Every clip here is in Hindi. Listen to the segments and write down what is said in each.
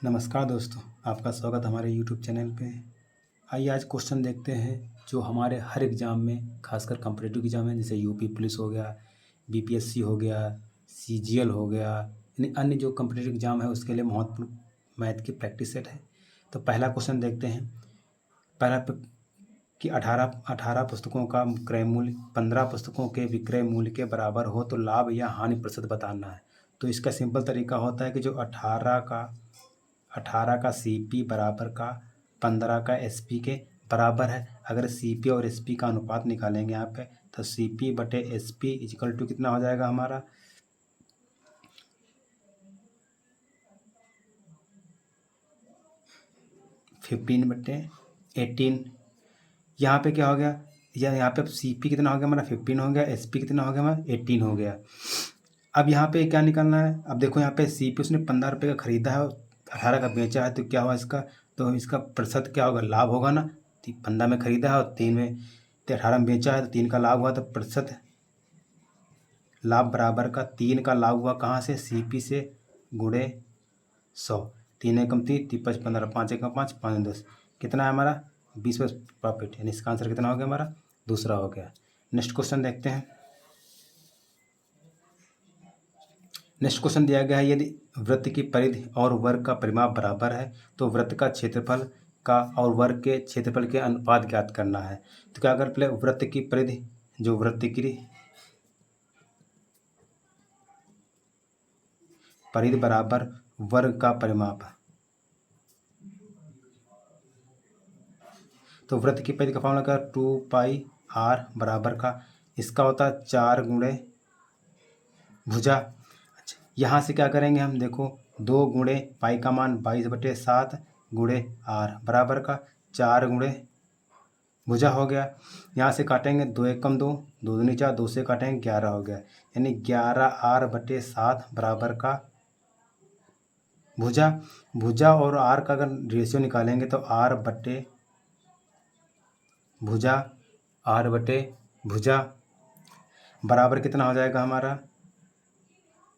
नमस्कार दोस्तों, आपका स्वागत हमारे यूट्यूब चैनल पे। आइए आज क्वेश्चन देखते हैं जो हमारे हर एग्ज़ाम में, खासकर कॉम्पिटिटिव एग्ज़ाम में, जैसे यूपी पुलिस हो गया, बीपीएससी हो गया, सीजीएल हो गया, यानी अन्य जो कॉम्पिटिटिव एग्ज़ाम है उसके लिए महत्वपूर्ण मैथ की प्रैक्टिस सेट है। तो पहला क्वेश्चन देखते हैं। पहला कि 18 पुस्तकों का क्रय मूल्य 15 पुस्तकों के विक्रय मूल्य के बराबर हो तो लाभ या हानि प्रतिशत बताना है। तो इसका सिंपल तरीका होता है कि जो 18 का सीपी बराबर का 15 का एसपी के बराबर है। अगर सीपी और एसपी का अनुपात निकालेंगे यहाँ पे, तो सीपी बटे एसपी इक्वल टू कितना हो जाएगा हमारा 15/18। यहाँ पे क्या हो गया, या यहाँ पे सीपी कितना हो गया हमारा 15 हो गया, एसपी कितना हो गया हमारा 18 हो गया। अब यहाँ पे क्या निकालना है। अब देखो यहाँ पे सीपी उसने 15 रुपये का खरीदा है और 18 का बेचा है, तो क्या हुआ इसका, तो इसका प्रतिशत क्या होगा, लाभ होगा ना। 15 में खरीदा है और 3 में, 18 में बेचा है, तो 3 का लाभ हुआ, तो प्रतिशत लाभ बराबर का 3 का लाभ हुआ कहाँ से, सीपी से गुणे 100। 3 एकम 3, 3 5 15, 5 एकम 5, 5 10, कितना है हमारा 20 प्रॉफिट। यानी इसका आंसर कितना हो गया हमारा, दूसरा हो गया। नेक्स्ट क्वेश्चन देखते हैं। नेक्स्ट क्वेश्चन दिया गया है, यदि वृत्त की परिधि और वर्ग का परिमाप बराबर है तो वृत्त का क्षेत्रफल का और वर्ग के क्षेत्रफल के अनुपात ज्ञात करना है। तो क्या अगर पहले वृत्त की परिधि, जो वृत्त की परिधि बराबर वर्ग का परिमाप, तो वृत्त की परिधि का फॉर्मूला क्या, 2πr बराबर का इसका होता है 4 गुणे भुजा। अच्छा, यहाँ से क्या करेंगे हम, देखो 2 गुणे पाई का मान 22/7 गुणे आर बराबर का 4 गुणे भुजा हो गया। यहाँ से काटेंगे 2 एकम 2, 2 दूनी 4, 2 से काटेंगे 11 हो गया। यानी 11r/7 बराबर का भुजा। भुजा और आर का अगर रेशियो निकालेंगे तो आर बटे भुजा बराबर कितना हो जाएगा हमारा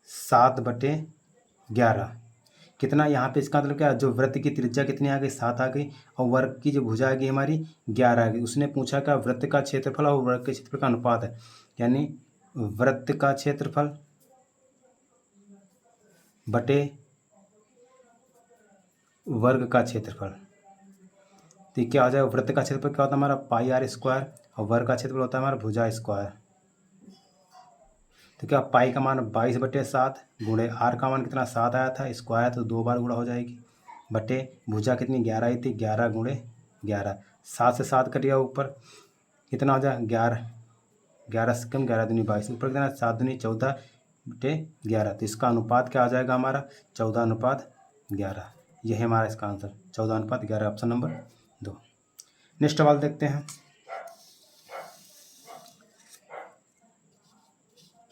7/11। कितना यहाँ पे, इसका मतलब क्या, जो वृत्त की त्रिज्या कितनी आ गई 7 आ गई, और वर्ग की जो भुजा आ गई हमारी 11 आ गई। उसने पूछा क्या, वृत्त का क्षेत्रफल और वर्ग के क्षेत्रफल का अनुपात है, यानी वृत्त का क्षेत्रफल बटे वर्ग का क्षेत्रफल। तो क्या हो जाएगा, वृत्त का क्षेत्रफल क्या होता है हमारा πr² और वर्ग का क्षेत्रफल होता है हमारा भुजा स्क्वायर। तो क्या पाई का मान 22/7 गुणे आर का मान कितना 7 आया था, स्क्वायर तो 2 बार गुणा हो जाएगी, बटे भुजा कितनी 11 आई थी, 11 गुणे 11, 7 से 7 कट गया ऊपर, कितना हो जाए 11, 11 से कम 11 दूनी 22, ऊपर कितना 7 दूनी 14/11। तो इसका अनुपात क्या आ जाएगा हमारा 14/11। यह है हमारा इसका आंसर 14/11, ऑप्शन नंबर 2। नेक्स्ट सवाल देखते हैं।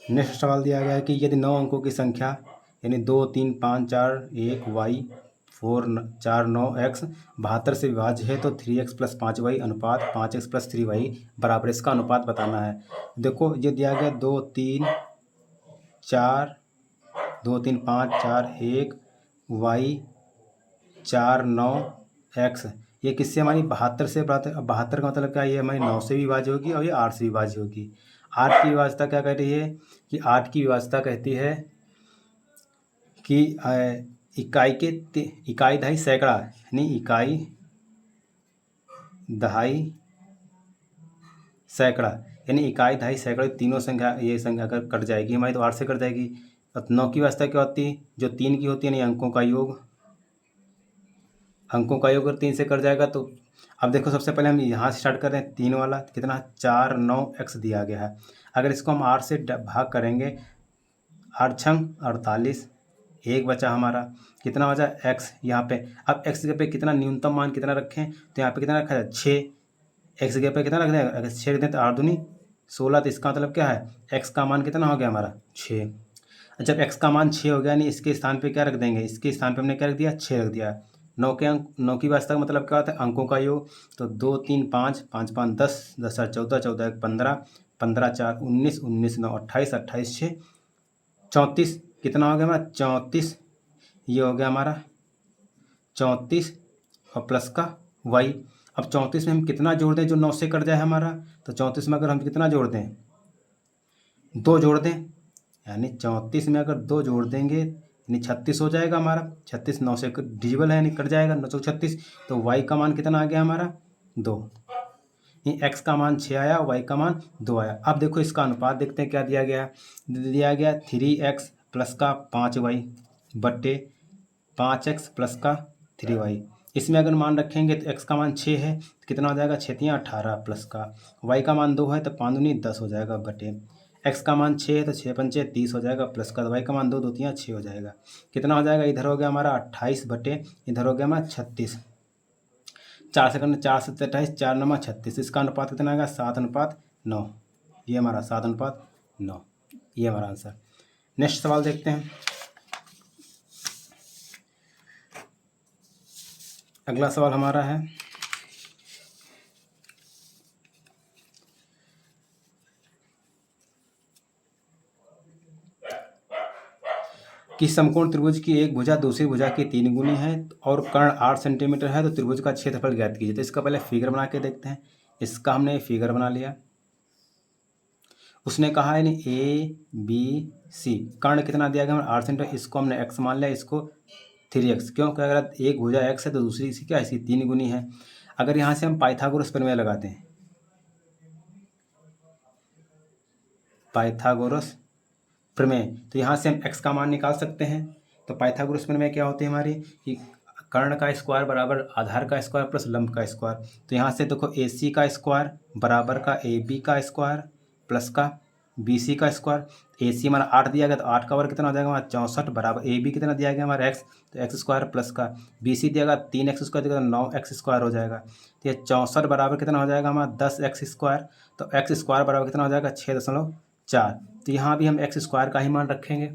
नेक्स्ट सवाल दिया गया है कि यदि 9 अंकों की संख्या यानी 2 3 5 4 1 y 4 4 9 x 72 से विभाज्य है तो 3x + 5y अनुपात 5x + 3y बराबर, इसका अनुपात बताना है। देखो ये दिया गया 2 3 5 4 1 y 4 9 x, ये किससे हमारी 72 से, 72 का मतलब क्या, ये हमारी 9 से भी विभाज्य होगी और ये 8 से विभाज्य होगी। 8 की विभाज्यता क्या कहती है, कि 8 की विभाज्यता कहती है कि इकाई दहाई सैकड़ा, यानी इकाई दहाई सैकड़ा, यानी इकाई दहाई सैकड़ा, तीनों संख्या, ये संख्या अगर कट जाएगी हमारी तो 8 से कट जाएगी। और 9 की विभाज्यता क्या होती है, जो 3 की होती है, यानी अंकों का योग अगर 3 से कट जाएगा तो, अब देखो सबसे पहले हम यहाँ से स्टार्ट कर रहे हैं, 3 वाला कितना 4 9 x दिया गया है। अगर इसको हम 8 से भाग करेंगे, 8 छंग 48, एक बचा हमारा, कितना हो जाए x यहाँ पे। अब x जगह पे कितना न्यूनतम मान कितना रखें, तो यहाँ पे कितना रखा है 6, x जगह पे कितना रख दें, अगर 6 रख दें तो 8 दूनी 16, तो इसका मतलब क्या है x का मान कितना हो गया हमारा 6। जब x का मान 6 हो गया, यानी इसके स्थान पे क्या रख देंगे, इसके स्थान पे हमने क्या रख दिया 6 रख दिया। 9 की वास्तव का मतलब क्या होता है, अंकों का योग, तो 2 3 5 5 5 10 10 4 14 14 1 15 15 4 19 19 9 28 28 6 34, कितना हो गया हमारा 34, ये हो गया हमारा 34 और प्लस का y। अब 34 में हम कितना जोड़ दें जो 9 से कट जाए हमारा, तो 34 में अगर हम कितना जोड़ दें, 2 जोड़ दें, यानी 34 में अगर 2 जोड़ देंगे यानी 36 हो जाएगा हमारा। 36 9 से डिजिबल है यानी कट जाएगा, 9 36। तो y का मान कितना आ गया हमारा, 2। ये x का मान 6 आया, y का मान 2 आया। अब देखो इसका अनुपात देखते हैं क्या दिया गया है। दिया गया 3x प्लस का 5y बट्टे 5x प्लस का 3y। इसमें अगर मान रखेंगे तो x का मान 6 है तो कितना हो जाएगा, 6 तियाँ 18 प्लस का y का मान 2 है तो 5 दूनी 10 हो जाएगा बटे x का मान 6 है तो 6 पंचे 30 हो जाएगा प्लस का y का मान 2 2 तियाँ 6 हो जाएगा। कितना हो जाएगा, इधर हो गया हमारा 28 बटे इधर हो गया हमारा 36। 4 सेकंड 4 से 28 4 9 36। इसका अनुपात कितना आएगा, 7:9। ये हमारा 7:9, ये हमारा आंसर। नेक्स्ट सवाल देखते हैं। अगला सवाल हमारा है कि समकोण त्रिभुज की एक भुजा दूसरी भुजा की 3 गुनी है और कर्ण 8 सेंटीमीटर है, तो त्रिभुज का क्षेत्रफल ज्ञात कीजिए। तो इसका पहले फिगर बना के देखते हैं। इसका हमने फिगर बना लिया। उसने कहा है ABC, कर्ण कितना दिया गया, 8 सेंटीमीटर। इसको हमने x मान लिया, इसको 3x। क्यों, अगर एक भुजा x है तो दूसरी इसकी क्या है, इसकी 3 गुनी है। अगर यहाँ से हम पाइथागोरस प्रमेय लगाते हैं, पाइथागोरस प्रमेय, तो यहाँ से हम x का मान निकाल सकते हैं। तो पाइथागोरस प्रमेय क्या होती है हमारी, कि कर्ण का स्क्वायर बराबर आधार का स्क्वायर प्लस लंब का स्क्वायर। तो यहाँ से देखो AC का स्क्वायर बराबर का AB का स्क्वायर प्लस का BC का स्क्वायर। AC हमारा 8 दिया गया तो 8 का वर्ग कितना हो जाएगा हमारा 64 बराबर AB कितना दिया गया हमारा x, तो x स्क्वायर प्लस का BC दिया गया 3x स्क्वायर दिया गया 9x स्क्वायर हो जाएगा। तो ये 64 बराबर कितना हो जाएगा हमारा 10x स्क्वायर। तो x स्क्वायर बराबर कितना हो जाएगा 6.4। तो यहाँ भी हम x स्क्वायर का ही मान रखेंगे।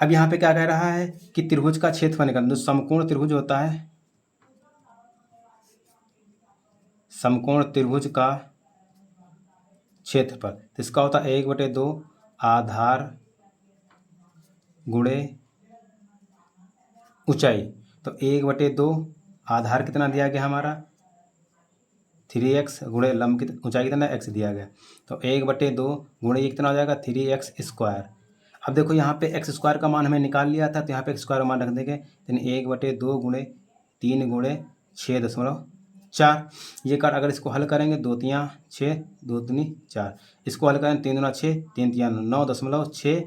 अब यहाँ पे क्या कह रहा है कि त्रिभुज का क्षेत्रफल निकालना। जो समकोण त्रिभुज होता है, समकोण त्रिभुज का क्षेत्रफल, तो इसका होता है 1/2 आधार गुणे ऊंचाई। तो 1/2 आधार कितना दिया गया हमारा 3x गुणे लंब की ऊंचाई कितना x दिया गया। तो 1/2 गुणे ये कितना हो जाएगा 3x स्क्वायर। अब देखो यहाँ पे x स्क्वायर का मान हमें निकाल लिया था, तो यहाँ पे x स्क्वायर का मान रख देंगे। यानी 1/2 गुणे 3 गुणे 6.4। ये कर अगर इसको हल करेंगे 2 तियाँ 6 2 दूनी 4, इसको हल करें 3 दूना 6 3 तियाँ 9.6,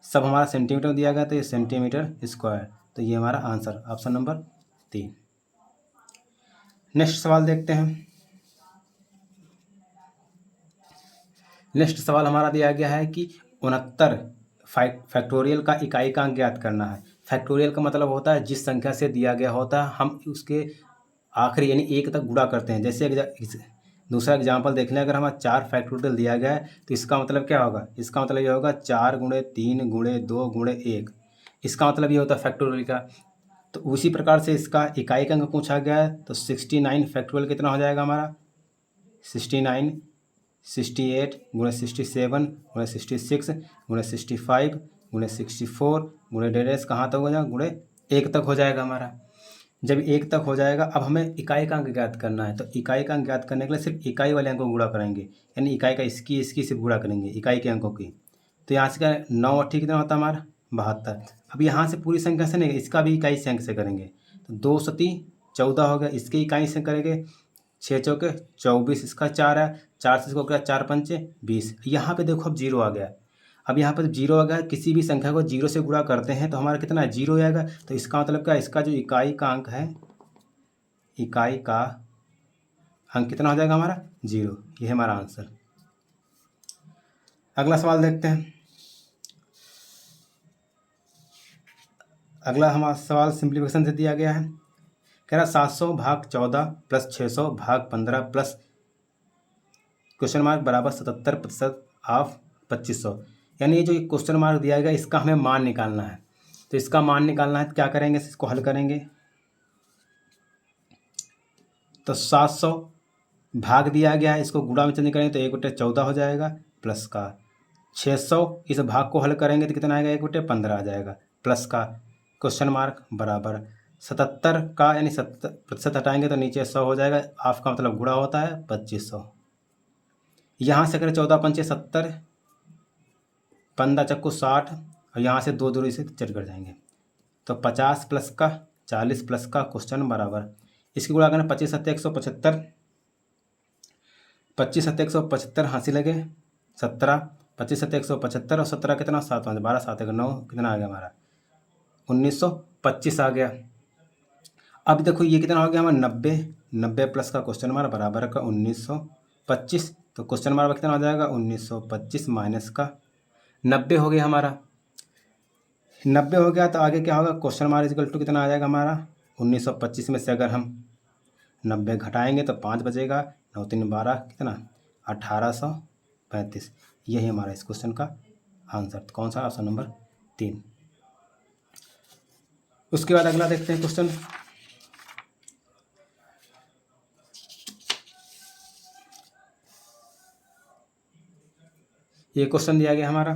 सब हमारा सेंटीमीटर दिया गया, तो ये सेंटीमीटर स्क्वायर। तो ये हमारा आंसर ऑप्शन नंबर 3। नेक्स्ट सवाल देखते हैं। नेक्स्ट सवाल हमारा दिया गया है कि 69 फैक्टोरियल का इकाई का अंक ज्ञात करना है। फैक्टोरियल का मतलब होता है जिस संख्या से दिया गया होता है हम उसके आखिरी यानी 1 तक गुणा करते हैं। जैसे दूसरा एग्जाम्पल देख लें, अगर हमारा 4 फैक्टोरियल दिया गया है तो इसका मतलब क्या होगा, इसका मतलब ये होगा 4 गुणे 3 गुणे 2 गुणे 1। इसका मतलब ये होता है फैक्टोरियल का। तो उसी प्रकार से इसका इकाई का अंक पूछा गया है, तो 69 फैक्टोरियल कितना हो जाएगा हमारा 69 68 गुणे 67 गुणे 66 गुणे 65 गुणे 64 गुणे डेरेस कहाँ तक हो जाएगा, गुणे 1 तक हो जाएगा हमारा। जब 1 तक हो जाएगा, अब हमें इकाई का अंक ज्ञात करना है। तो इकाई का अंक ज्ञात करने के लिए सिर्फ इकाई वाले अंक को गुणा करेंगे, यानी इकाई का इसकी सिर्फ गुणा करेंगे इकाई के अंकों की। तो यहाँ से क्या 9 8 कितना होता है हमारा 72। अब यहाँ से पूरी संख्या से नहीं, इसका भी इकाई से अंक से करेंगे। तो 2 सती 14 हो गया, इसके इकाई से करेंगे 6 चौके 24, इसका 4 है, 4 से इसको क्या 4 पंचे 20। यहाँ पे देखो अब 0 आ गया। अब यहाँ पर 0 आ गया, किसी भी संख्या को 0 से गुणा करते हैं तो हमारा कितना है 0 आएगा। तो इसका मतलब क्या, इसका जो इकाई का अंक है, इकाई का अंक कितना हो जाएगा हमारा 0। ये है हमारा आंसर। अगला सवाल देखते हैं। अगला हमारा सवाल सिंप्लीफिकेशन से दिया गया है। कह रहा 700 भाग 14 प्लस 600 भाग 15 प्लस क्वेश्चन मार्क बराबर 77% ऑफ 2500। यानी ये जो क्वेश्चन मार्क दिया गया इसका हमें मान निकालना है। तो इसका मान निकालना है तो क्या करेंगे, इसको हल करेंगे। तो 700 भाग दिया गया है, इसको गुणा में चेंज करेंगे तो 1/14 हो जाएगा प्लस का 600 इस भाग को हल करेंगे तो कितना आएगा, 1/15 आ जाएगा, प्लस का क्वेश्चन मार्क बराबर 77 का, यानी 70% हटाएंगे तो नीचे 100 हो जाएगा। हाफ का मतलब गुणा होता है 2500। यहाँ से करें 14 पंचे 70, 15 चक्कू 60, और यहाँ से 2 दूरी से चट कर जाएंगे तो 50 प्लस का 40 प्लस का क्वेश्चन बराबर, इसकी गुणा करें 25 सत्ते 175, 25 सत्ते 175 हंसी लगे 17, 25 सत्ते 175 और 17 कितना 7 5 12 7 1 9, कितना आ गया हमारा 1925 आ गया। अब देखो ये कितना हो गया हमारा 90 प्लस का क्वेश्चन हमारा बराबर का 1925, तो क्वेश्चन हमारा कितना हो जाएगा 1925 माइनस का 90 हो गया हमारा। 90 हो गया तो आगे क्या होगा, क्वेश्चन मार्क इक्वल टू कितना आ जाएगा हमारा 1925 में से अगर हम 90 घटाएंगे तो 5 बचेगा, 9 3 12 कितना 1835। यही हमारा इस क्वेश्चन का आंसर, तो कौन सा ऑप्शन नंबर 3। उसके बाद अगला देखते हैं क्वेश्चन। ये क्वेश्चन दिया गया हमारा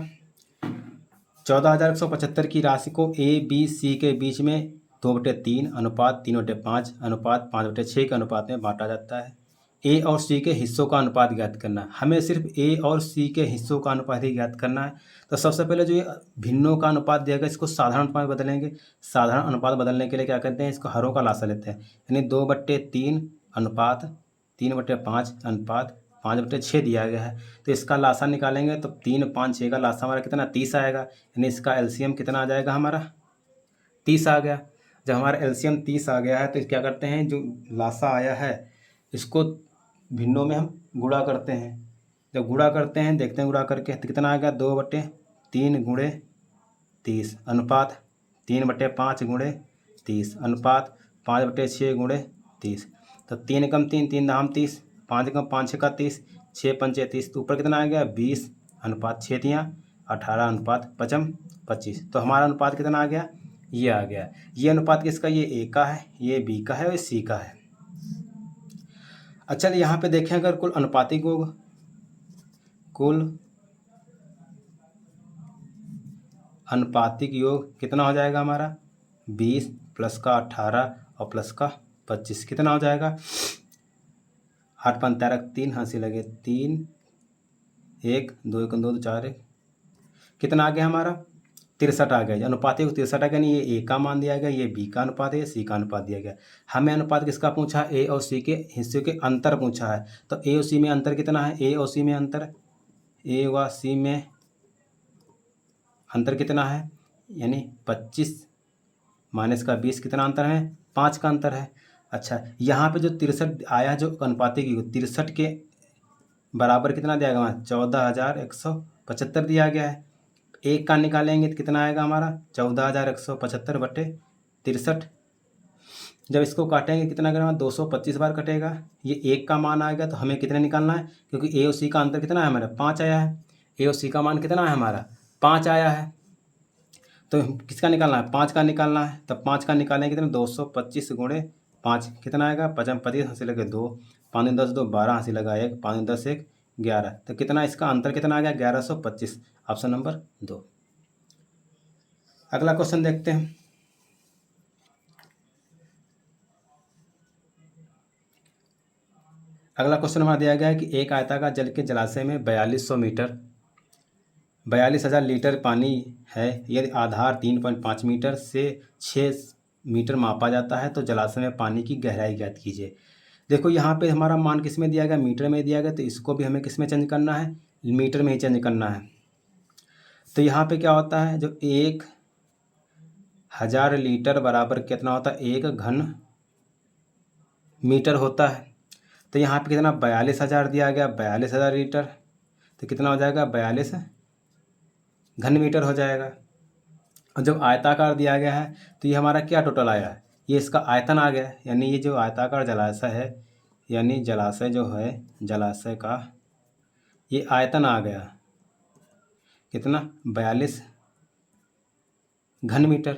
14,175 की राशि को ए बी सी के बीच में 2/3 अनुपात 3/5 अनुपात 5/6 के अनुपात में बांटा जाता है। ए और सी के हिस्सों का अनुपात ज्ञात करना है। हमें सिर्फ ए और सी के हिस्सों का अनुपात ही ज्ञात करना है। तो सबसे पहले जो ये भिन्नों का अनुपात दिया गया इसको साधारण अनुपात में बदलेंगे। साधारण अनुपात बदलने के लिए क्या करते हैं, इसको हरों का लासा लेते हैं, यानी 2/3 अनुपात 3/5 अनुपात 5/6 दिया गया है। तो इसका लासा निकालेंगे तो 3 5 6 का लासा हमारा कितना 30 आएगा, यानी इसका एलसीएम कितना आ जाएगा हमारा 30 आ गया। जब हमारा एलसीएम 30 आ गया है तो क्या करते हैं, जो लासा आया है इसको भिन्नों में हम गुणा करते हैं। जब गुणा करते हैं देखते हैं गुणा करके तो कितना आ गया 2/3 गुणे 30 अनुपात 3/5 गुणे 30 अनुपात 5/6 गुणे 30। तो 3 कम 3 3 दाम 30, 5 कम 5 6 का 30, 6 पंचे 30, तो ऊपर कितना आ गया 20 अनुपात 6 दिया 18 अनुपात 25। तो हमारा अनुपात कितना आ गया, ये आ गया। ये अनुपात किसका, ये ए का है, ये बी का है और सी का है। अच्छा यहाँ पे देखें अगर कुल अनुपातिक योग, कुल अनुपातिक योग कितना हो जाएगा हमारा 20 प्लस का 18 और प्लस का 25 कितना हो जाएगा 8 5 13 3 हंसी लगे 3 1 2 1 2 4 1 कितना आ गया हमारा 63 आ गया। अनुपातिक 63 आ गया, नहीं ये ए का मान दिया गया, ये बी का अनुपात है, सी का अनुपात दिया गया। हमें अनुपात किसका पूछा, ए और सी के हिस्से के अंतर पूछा है। तो ए और सी में अंतर कितना है, ए और सी में अंतर, ए व सी में अंतर कितना है, यानी 25 माइनस का 20 कितना अंतर है 5 का अंतर है। अच्छा यहाँ पे जो 63 आया जो अनुपातिक 63 के बराबर कितना दिया गया 14,175 दिया गया है। एक का निकालेंगे तो कितना आएगा हमारा 14,175/63। जब इसको काटेंगे कितना करेगा 225 बार कटेगा, ये एक का मान आएगा। तो हमें कितने निकालना है, क्योंकि ए और सी का अंतर कितना है हमारा 5 आया है, ए और सी का मान कितना है हमारा 5 आया है। तो किसका निकालना है 5 का निकालना है। तब 5 का निकालेंगे कितना 225 गुणे 5 कितना आएगा 25 हंसी लगे 2 5 10 2 12 हंसी लगा 1 5 10 1 11। तो कितना इसका अंतर कितना आ गया 1125, ऑप्शन नंबर 2। अगला क्वेश्चन देखते हैं। अगला क्वेश्चन हमारा दिया गया है कि एक आयताकार जल के जलाशय में 42,000 लीटर पानी है। यदि आधार 3.5 मीटर से 6 मीटर मापा जाता है तो जलाशय में पानी की गहराई ज्ञात कीजिए। देखो यहाँ पे हमारा मान किस में दिया गया, मीटर में दिया गया, तो इसको भी हमें किस में चेंज करना है, मीटर में ही चेंज करना है। तो यहाँ पे क्या होता है, जो 1,000 लीटर बराबर कितना होता है 1 घन मीटर होता है। तो यहाँ पे कितना 42,000 दिया गया, 42,000 लीटर, तो कितना हो जाएगा 42 घन मीटर हो जाएगा। और जब आयताकार दिया गया है तो ये हमारा क्या टोटल आया है, ये इसका आयतन आ गया। यानी ये जो आयताकार जलाशय है, यानी जलाशय जो है जलाशय का ये आयतन आ गया कितना 42 घन मीटर।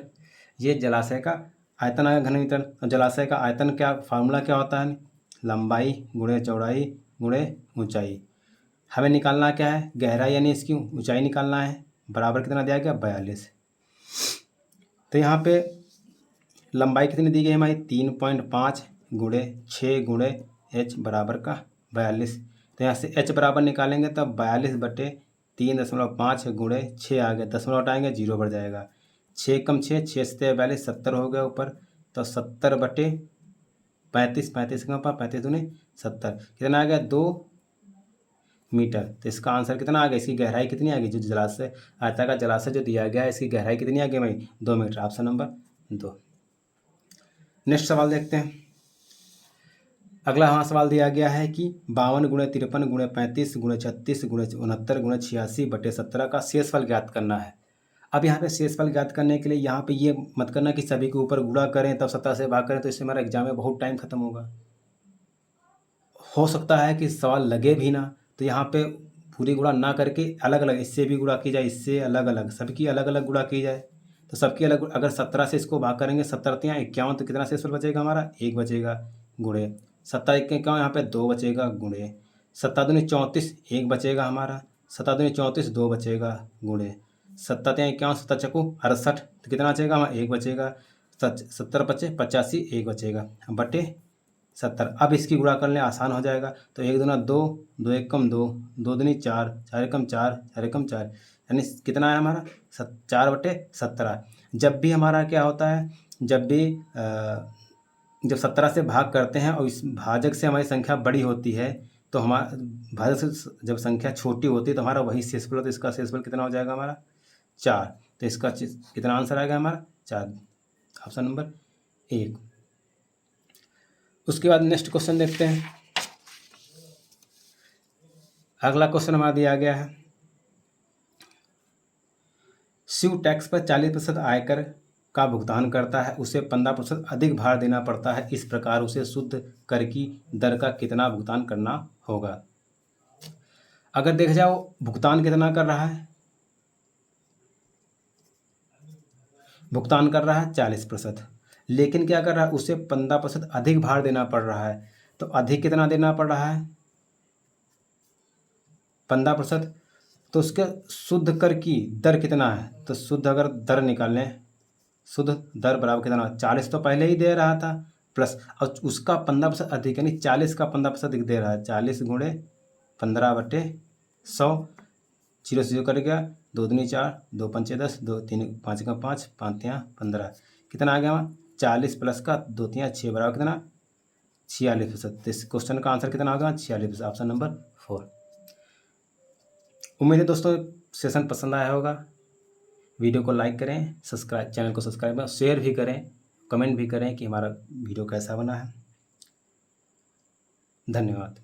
ये जलाशय का आयतन आ गया घन मीटर। और जलाशय का आयतन क्या फार्मूला क्या होता है, लंबाई गुणे चौड़ाई गुणे ऊंचाई, हमें निकालना क्या है, गहराई यानी इसकी ऊंचाई निकालना है। बराबर कितना दिया गया, 42। तो यहाँ पे लंबाई कितनी दी गई हमारी, 3.5 गुणे 6 गुणे h बराबर का 42। तो यहाँ से h बराबर निकालेंगे तब 42/3.5 गुणे 6 आ गया, दशमलव हटाएंगे 0 बढ़ जाएगा। 6 कम 6, 6 से 42, 70 हो गया ऊपर। तो 70/35, 35 कम 35 दूनी 70, कितना आ गया, 2 मीटर। तो इसका आंसर कितना आ गया, इसकी गहराई कितनी आ गई, जो जलाशय आयताकार जलाशय जो दिया गया है इसकी गहराई कितनी आ गई भाई, 2 मीटर। Option number 2। नेक्स्ट सवाल देखते हैं। अगला हमारा सवाल दिया गया है कि 52 गुणे 53 गुणे 35 गुणे 36 गुणे 69 गुणे 86/17 का शेषफल ज्ञात करना है। अब यहाँ पे शेषफल ज्ञात करने के लिए यहाँ पे ये मत करना कि सभी के ऊपर गुणा करें तब 17 से भाग करें, तो इससे हमारा एग्जाम में बहुत टाइम खत्म होगा। हो सकता है कि सवाल लगे भी ना, तो यहाँ पे पूरी गुणा ना करके अलग अलग, इससे भी गुणा की जाए, इससे अलग अलग, सबकी अलग अलग गुणा की जाए। तो सबकी अलग, अगर 17 से इसको भाग करेंगे, 17 × 51, तो कितना शेषफल बचेगा हमारा, 1 बचेगा। गुणे 17 × 51 यहाँ पे 2 बचेगा। गुणे 7 दूनी 34, 1 बचेगा हमारा। 7 दूनी 34, 2 बचेगा। गुणे 7 × 51, 7 चक्कू 68, तो कितना बचेगा हमारा, 1 बचेगा। 70 × 5 = 85, 1 बचेगा बटे 70। अब इसकी गुणा करने आसान हो जाएगा। तो 1 दूना 2, 2 1 कम 2, 2 दूनी 4, 4 1 4, 4 1 4, यानी कितना है हमारा, 4/17। जब भी हमारा क्या होता है, जब भी जब 17 से भाग करते हैं और इस भाजक से हमारी संख्या बड़ी होती है, तो हमारा भाजक से जब संख्या छोटी होती है तो हमारा वही शेषफल होता है। तो इसका शेषफल कितना हो जाएगा हमारा, 4। तो इसका कितना आंसर आएगा हमारा, 4। Option number 1। उसके बाद नेक्स्ट क्वेश्चन देखते हैं। अगला क्वेश्चन हमारा दिया गया है, शिव टैक्स पर 40% आयकर का भुगतान करता है, उसे 15% अधिक भार देना पड़ता है। इस प्रकार उसे शुद्ध कर की दर का कितना भुगतान करना होगा। अगर देखा जाओ भुगतान कितना कर रहा है, भुगतान कर रहा है 40%, लेकिन क्या कर रहा है, उसे 15% अधिक भार देना पड़ रहा है। तो अधिक कितना देना पड़ रहा है, 15%। तो उसके शुद्ध कर की दर कितना है, तो शुद्ध अगर दर निकालें, शुद्ध दर बराबर कितना, 40 तो पहले ही दे रहा था प्लस, और उसका 15% अधिक, यानी 40 का 15% अधिक दे रहा है। 40 गुणे 15/100, 0 से 0 कर गया, 2 दूनी 4, 2 पंचे 10, 2 3 5 का 5, 5 3 15, कितना आ गया वहाँ, 40 प्लस का 2 3 6 बराबर कितना, 46%। इस क्वेश्चन का आंसर कितना होगा, 46%। Option number 4। उम्मीद है दोस्तों सेशन पसंद आया होगा। वीडियो को लाइक करें, सब्सक्राइब, चैनल को सब्सक्राइब करें, शेयर भी करें, कमेंट भी करें कि हमारा वीडियो कैसा बना है। धन्यवाद।